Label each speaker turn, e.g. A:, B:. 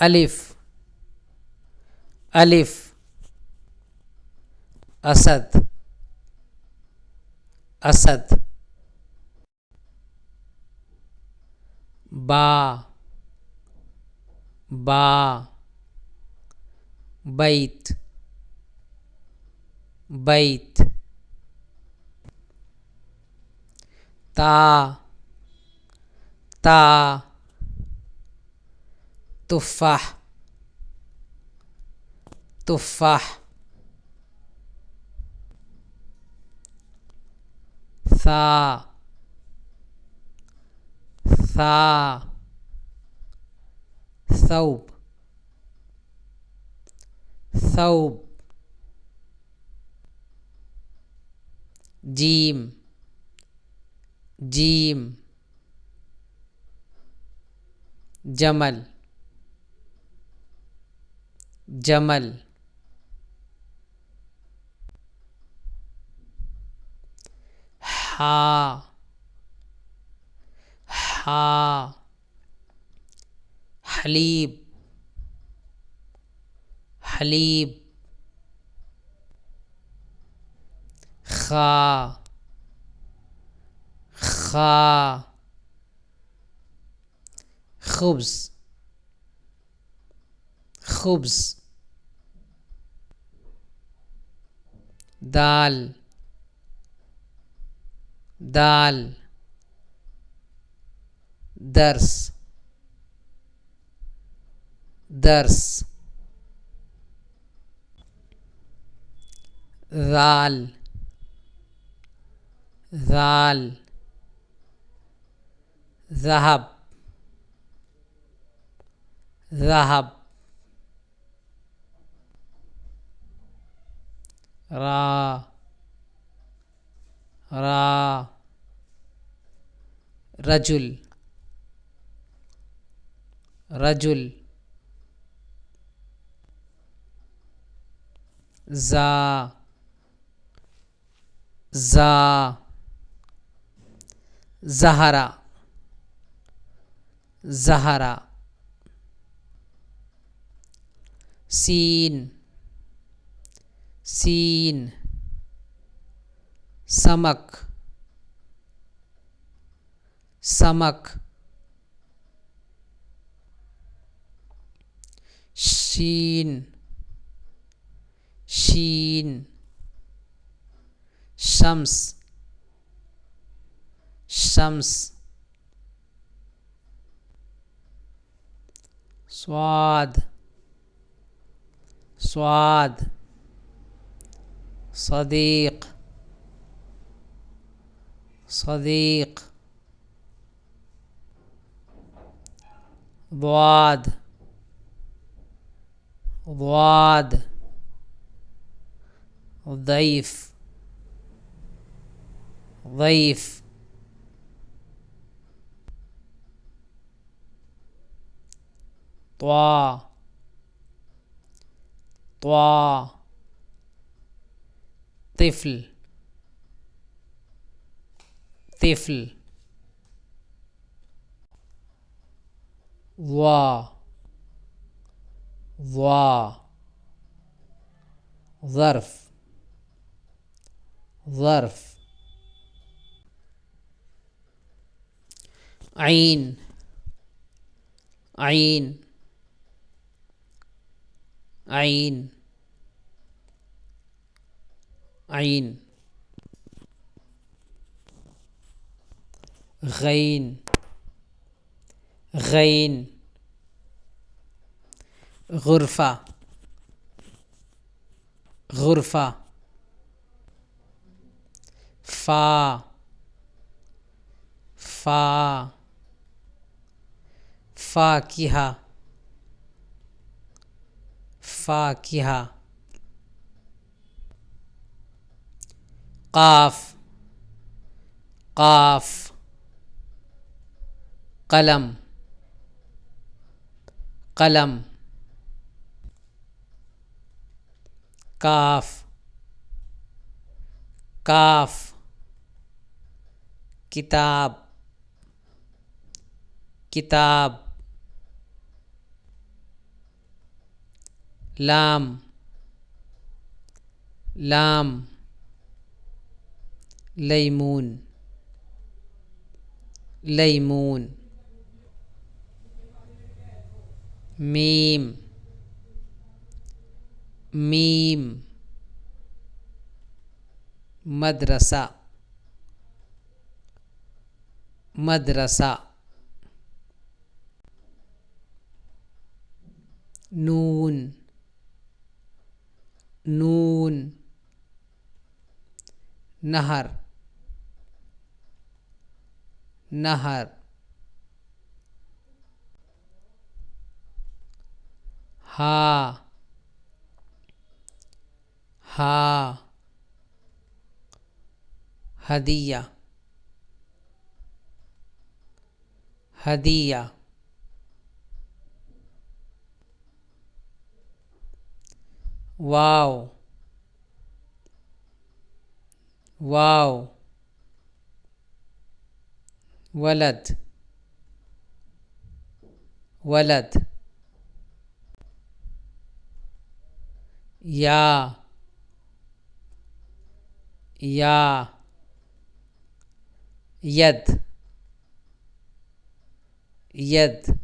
A: अलिफ अलिफ असद असद बा बा बैत बैत ता ता तुफ़ाह तुफ़ाह सा सा सौब सौब जीम जीम जमल जमल हा हा हलीब हलीब खा खा खुब्ज़ खुब्ज़ दाल दाल दर्स दर्स दाल दाल ज़हब ज़हब रा रा रजुल रजुल ज़ा ज़ा ज़हरा ज़हरा सीन सीन समक समक शीन शीन शम्स शम्स स्वाद स्वाद सदीक सदीक वाद वाद ضيف ضيف طا طا طفل طفل ضا ضا ظرف ظرف عين عين عين عين غين غين غرفة غرفة فا فا فاكهة فاكهة قاف قاف قلم قلم काफ काफ किताब किताब लाम लाम लैमून लैमून मीम मीम मदरसा मदरसा नून नून नहर नहर हा हा हदिया हदिया वाव वाव वलद वलद या या यद यद